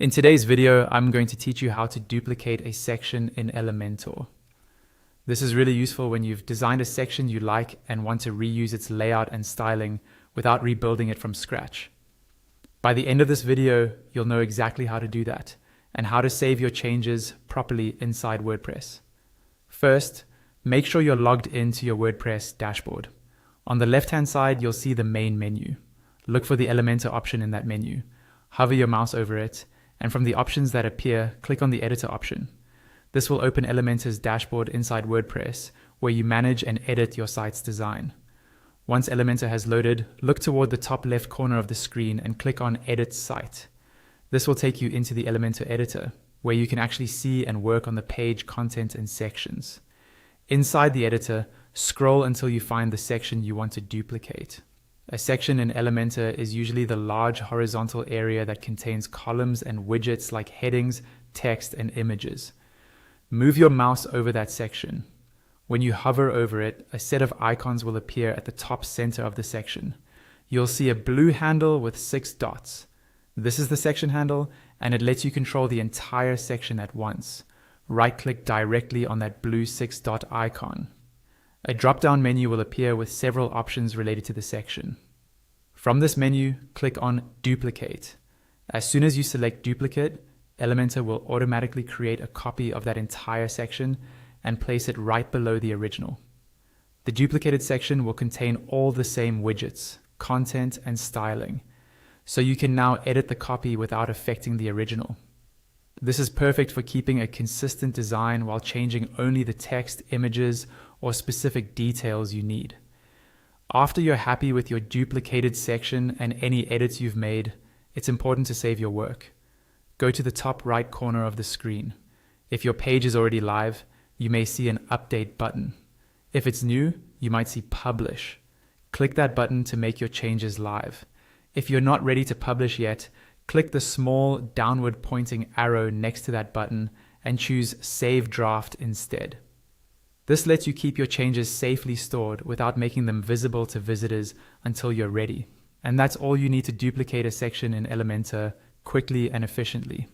In today's video, I'm going to teach you how to duplicate a section in Elementor. This is really useful when you've designed a section you like and want to reuse its layout and styling without rebuilding it from scratch. By the end of this video, you'll know exactly how to do that and how to save your changes properly inside WordPress. First, make sure you're logged into your WordPress dashboard. On the left-hand side, you'll see the main menu. Look for the Elementor option in that menu. Hover your mouse over it, and from the options that appear, click on the editor option. This will open Elementor's dashboard inside WordPress, where you manage and edit your site's design. Once Elementor has loaded, look toward the top left corner of the screen and click on Edit Site. This will take you into the Elementor editor, where you can actually see and work on the page content and sections. Inside the editor, scroll until you find the section you want to duplicate. A section in Elementor is usually the large horizontal area that contains columns and widgets like headings, text, and images. Move your mouse over that section. When you hover over it, a set of icons will appear at the top center of the section. You'll see a blue handle with 6 dots. This is the section handle, and it lets you control the entire section at once. Right-click directly on that blue 6-dot icon. A drop-down menu will appear with several options related to the section. From this menu, click on Duplicate. As soon as you select Duplicate, Elementor will automatically create a copy of that entire section and place it right below the original. The duplicated section will contain all the same widgets, content, and styling, so you can now edit the copy without affecting the original. This is perfect for keeping a consistent design while changing only the text, images, or specific details you need. After you're happy with your duplicated section and any edits you've made, it's important to save your work. Go to the top right corner of the screen. If your page is already live, you may see an Update button. If it's new, you might see Publish. Click that button to make your changes live. If you're not ready to publish yet, click the small downward pointing arrow next to that button and choose Save Draft instead. This lets you keep your changes safely stored without making them visible to visitors until you're ready. And that's all you need to duplicate a section in Elementor quickly and efficiently.